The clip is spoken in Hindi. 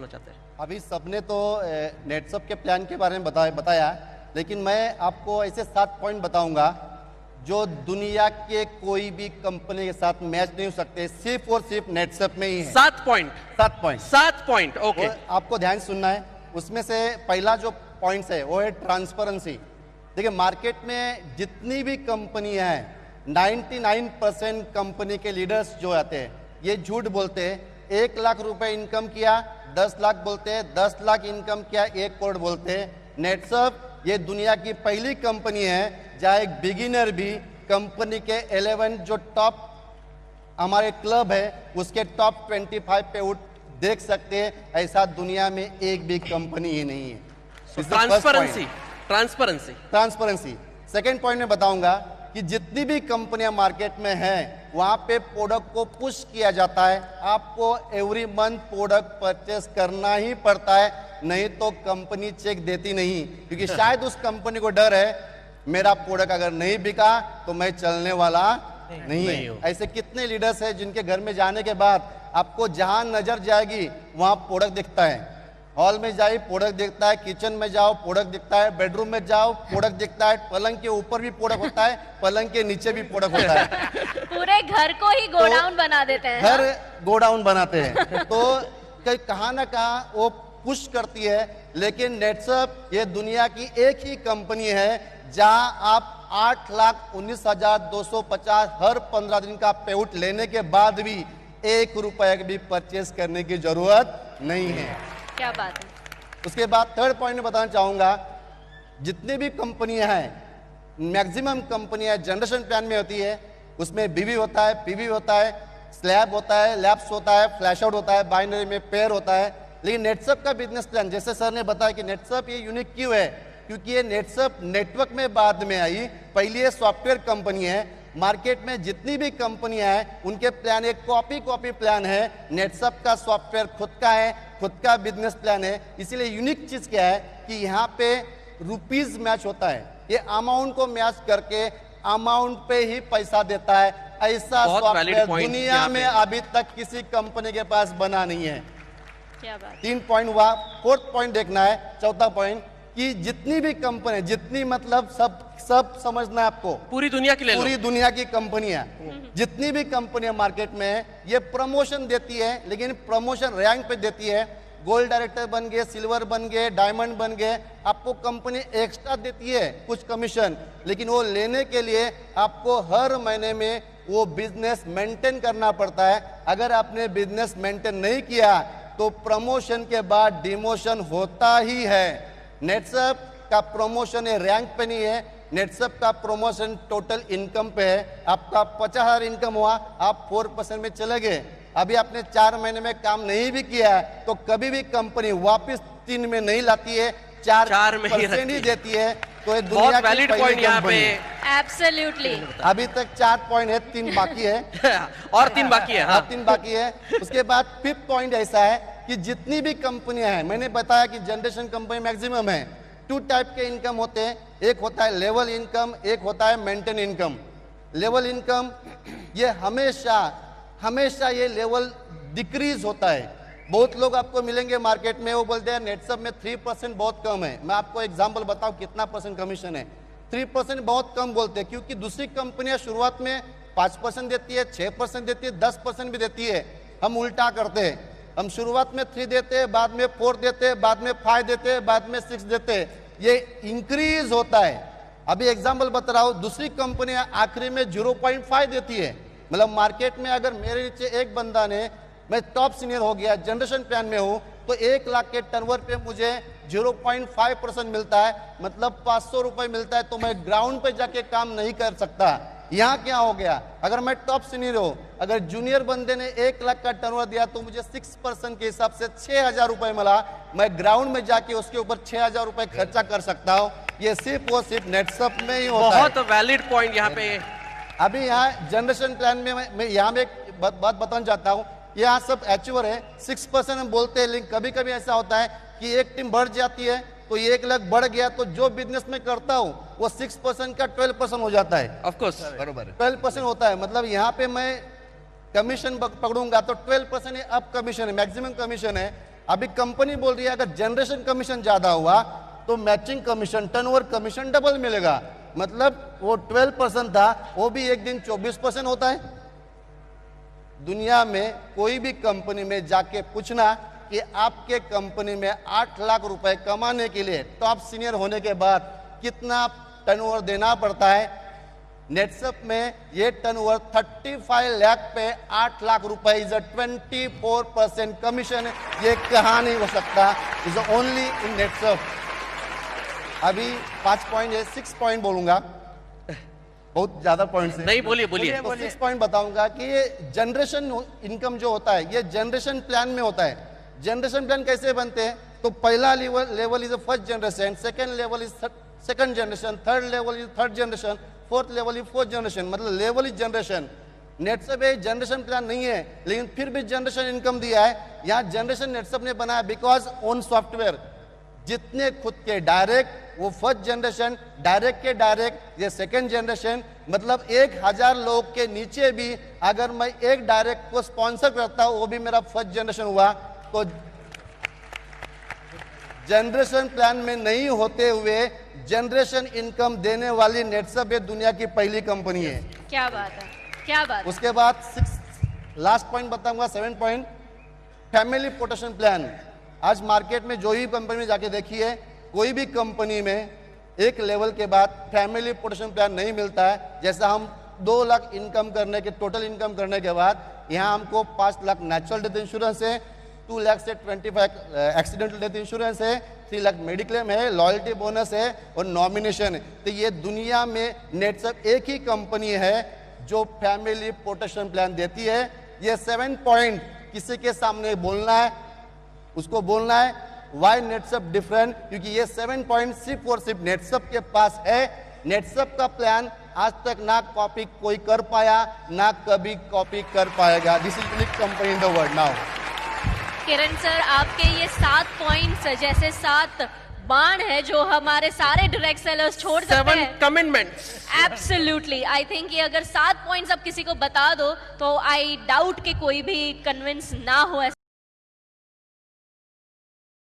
चाहते हैं। अभी सबने तो नेटसप के प्लान के बारे में बताया, लेकिन मैं आपको ऐसे 7 पॉइंट बताऊंगा जो दुनिया के कोई भी कंपनी के साथ मैच नहीं हो सकते, सिर्फ और सिर्फ नेटसप में ही है। 7 पॉइंट। 7 point, okay. आपको ध्यान सुनना है। उसमें से पहला जो पॉइंट है वो है ट्रांसपेरेंसी। देखिए, मार्केट में जितनी भी कंपनियां हैं, 99% कंपनी के लीडर्स जो आते हैं ये झूठ बोलते हैं। 1 लाख रुपए इनकम किया 10 लाख बोलते हैं, 10 लाख इनकम किया 1 करोड़ बोलते हैं। नेटसप ये दुनिया की पहली कंपनी है जहां एक बिगिनर भी कंपनी के 11 जो टॉप हमारे क्लब है उसके टॉप 25 पे उठ देख सकते हैं। ऐसा दुनिया में एक भी कंपनी ही नहीं है। ट्रांसपेरेंसी। सेकेंड पॉइंट में बताऊंगा कि जितनी भी कंपनियां मार्केट में हैं वहां पे प्रोडक्ट को पुश किया जाता है। आपको एवरी मंथ प्रोडक्ट परचेस करना ही पड़ता है, नहीं तो कंपनी चेक देती नहीं, क्योंकि शायद उस कंपनी को डर है मेरा प्रोडक्ट अगर नहीं बिका तो मैं चलने वाला नहीं है। ऐसे कितने लीडर्स हैं जिनके घर में जाने के बाद आपको जहां नजर जाएगी वहां प्रोडक्ट दिखता है। हॉल में जाइए प्रोडक्ट दिखता है, किचन में जाओ प्रोडक्ट दिखता है, बेडरूम में जाओ प्रोडक्ट दिखता है, पलंग के ऊपर भी प्रोडक्ट होता है, पलंग के नीचे भी प्रोडक्ट होता है। पूरे घर को ही गोडाउन बना देते हैं। घर गोडाउन बनाते हैं। तो कहीं ना कहीं वो पुश करती है। लेकिन नेटसप ये दुनिया की एक ही कंपनी है जहां आप 8,19,250 हर 15 दिन का पेआउट लेने के बाद भी 1 रुपए भी परचेस करने की जरूरत नहीं है। क्या बात है। उसके बाद थर्ड पॉइंट में बताना चाहूंगा, जितने भी कंपनियां हैं, मैक्सिमम कंपनियां जनरेशन प्लान में होती है। उसमें बीवी होता है, पीवी होता है, स्लैब होता है, लैब्स होता है, फ्लैश आउट होता है, बाइनरी में पेयर होता है। लेकिन नेटसप का बिजनेस प्लान, जैसे सर ने बताया कि नेटसप ये यूनिक क्यों है, क्योंकि ये नेटसप नेटवर्क में बाद में आई, पहले ये सॉफ्टवेयर कंपनी है। मार्केट में जितनी भी कंपनियां हैं उनके प्लान एक कॉपी प्लान है। नेटसप का सॉफ्टवेयर खुद का है, खुद का बिजनेस प्लान है। इसीलिए यूनिक चीज क्या है कि यहाँ पे रुपीज मैच होता है, ये अमाउंट को मैच करके अमाउंट पे ही पैसा देता है। ऐसा सॉफ्टवेयर दुनिया में अभी तक किसी कंपनी के पास बना नहीं है। क्या बात। 3 पॉइंट हुआ। फोर्थ पॉइंट देखना है, चौथा पॉइंट कि जितनी भी कंपनी, जितनी मतलब सब समझना है आपको, पूरी दुनिया के लिए, पूरी दुनिया की कंपनियां, जितनी भी कंपनियां मार्केट में है ये प्रमोशन देती है, लेकिन प्रमोशन रैंक पे देती है। गोल्ड डायरेक्टर बन गए, सिल्वर बन गए, डायमंड बन गए, आपको कंपनी एक्स्ट्रा देती है कुछ कमीशन, लेकिन वो लेने के लिए आपको हर महीने में वो बिजनेस मेंटेन करना पड़ता है। अगर आपने बिजनेस मेंटेन नहीं किया तो प्रमोशन के बाद डिमोशन होता ही है। नेटसप का प्रमोशन है रैंक पे नहीं है, नेटसप का प्रमोशन टोटल इनकम पे है। आपका 50,000 इनकम हुआ, आप 4% में चले गए, अभी आपने 4 महीने में काम नहीं भी किया है तो कभी भी कंपनी वापस 3 में नहीं लाती है, 4% ही देती है। तो ये दुनिया की पहली कंपनी है। एब्सोल्युटली। अभी तक 4 पॉइंट है, 3 बाकी है। और 3 बाकी है। हाँ। 3 बाकी है। उसके बाद 5th पॉइंट ऐसा है कि जितनी भी कंपनियां हैं, मैंने बताया कि जनरेशन कंपनी मैक्सिमम है। 2 टाइप के इनकम होते हैं, एक होता है लेवल इनकम, एक होता है मेंटेन इनकम। लेवल इनकम ये हमेशा ये लेवल डिक्रीज होता है। बहुत लोग आपको मिलेंगे मार्केट में, वो बोलते हैं नेटसप में 3% बहुत कम है। मैं आपको एग्जांपल बताऊं कितना % कमीशन है। 3% बहुत कम बोलते हैं क्योंकि दूसरी कंपनियां शुरुआत में 5% देती है, 6% देती है, 10% भी देती है। हम उल्टा करते हैं, हम शुरुआत में 3 देते हैं, बाद में 4 देते हैं, बाद में 5 देते हैं, बाद में 6 देते हैं। ये इंक्रीज होता है। अभी एग्जांपल बता रहा हूं, दूसरी कंपनियां आखिरी में 0.5 देती है। मतलब मार्केट में अगर मेरे नीचे एक बंदा ने, मैं टॉप सीनियर हो गया, जनरेशन प्लान में हूं, तो 1 लाख के टर्नओवर पे मुझे 0.5% मिलता है, मतलब 500 रुपए मिलता है। तो मैं ग्राउंड पे जाके काम नहीं कर सकता। यहाँ क्या हो गया, अगर मैं टॉप सीनियर हूं, अगर जूनियर बंदे ने 1 लाख का टर्नओवर दिया तो मुझे 6% के हिसाब से 6,000 रुपए मिला। मैं ग्राउंड में जाके उसके ऊपर 6,000 रुपए खर्चा कर सकता हूँ। ये सिर्फ और सिर्फ नेटसप में ही होता है। बहुत वैलिड पॉइंट यहाँ पे। अभी यहाँ जनरेशन प्लान में मैं यहाँ में एक बात बताना चाहता हूँ। यहाँ सब अचीवर है, 6% हम बोलते हैं, लेकिन कभी कभी ऐसा होता है कि एक टीम बढ़ जाती है तो 1 लाख बढ़ गया तो जो बिजनेस में करता हूँ वो 6% का 12% हो जाता है। ऑफ कोर्स बरोबर 12% होता है। मतलब यहाँ पे मैं कमीशन पकड़ूंगा तो 12% अब कमीशन है, मैक्सिमम कमीशन है। अभी कंपनी बोल रही है अगर जनरेशन कमीशन ज्यादा हुआ तो matching commission, turnover commission double मिलेगा। मतलब वो 12% था, वो भी एक दिन 24% होता है। दुनिया में कोई भी कंपनी में जाके पूछना कि आपके कंपनी में 8 लाख रुपए कमाने के लिए टॉप सीनियर होने के बाद कितना टर्नओवर देना पड़ता है। नेटसप में ये टर्नओवर 35 लाख पे 8 लाख रुपए इज अ 24% कमीशन। ये कहाँ नहीं हो सकता, इज ओनली इन नेटसप। अभी 5 पॉइंट है, 6 पॉइंट बोलूंगा, बहुत ज्यादा पॉइंट है। नहीं, बोलिए बोलिए। तो 6 पॉइंट बताऊंगा कि ये जनरेशन इनकम जो होता है ये जनरेशन प्लान में होता है। जनरेशन प्लान कैसे बनते हैं? तो पहला level is first generation, second level is second generation, third level is third generation, fourth level is fourth generation. मतलब लेवल इज जनरेशन। नेटसप एक जनरेशन प्लान नहीं है, लेकिन फिर भी जनरेशन इनकम दिया है। यहाँ जनरेशन नेटसप ने बनाया बिकॉज ओन सॉफ्टवेयर। जितने खुद के डायरेक्ट वो फर्स्ट जनरेशन, डायरेक्ट के डायरेक्ट ये सेकंड जनरेशन। मतलब 1000 लोग के नीचे भी अगर मैं एक डायरेक्ट को स्पॉन्सर करता हूं वो भी मेरा फर्स्ट जनरेशन हुआ। तो जनरेशन प्लान में नहीं होते हुए जनरेशन इनकम देने वाली नेटसप ये दुनिया की पहली कंपनी है। क्या बात है, क्या बात है। उसके बाद 6 लास्ट पॉइंट बताऊंगा, 7 पॉइंट, फैमिली प्रोटेक्शन प्लान। आज मार्केट में जो ही कंपनी में जाके देखिए, कोई भी कंपनी में एक लेवल के बाद फैमिली प्रोटेक्शन प्लान नहीं मिलता है। जैसा हम 2 लाख इनकम करने के टोटल इनकम करने के बाद यहाँ हमको 5 लाख नेचुरल डेथ इंश्योरेंस है, 2 लाख से 25 एक्सीडेंटल डेथ इंश्योरेंस है, 3 लाख मेडिक्लेम है, लॉयल्टी बोनस है और नॉमिनेशन है। तो ये दुनिया में नेटसप एक ही कंपनी है जो फैमिली प्रोटेक्शन प्लान देती है। ये 7 पॉइंट किसी के सामने बोलना है, उसको बोलना है वाई नेटसप डिफरेंट, क्योंकि ये 7 पॉइंट सिर्फ और सिर्फ नेटसप के पास है। नेटसप का प्लान आज तक ना कॉपी कोई कर पाया, ना कभी कॉपी कर पाएगा। This is unique company in the world now. Kiran sir, आपके ये 7 पॉइंट्स जैसे 7 बाण है जो हमारे सारे डायरेक्ट सेलर्स छोड़ सकते 7 हैं। कमिटमेंट्स। एब्सोल्युटली, आई थिंक ये अगर 7 पॉइंट्स आप किसी को बता दो तो आई डाउट कि कोई भी कन्विंस ना हो।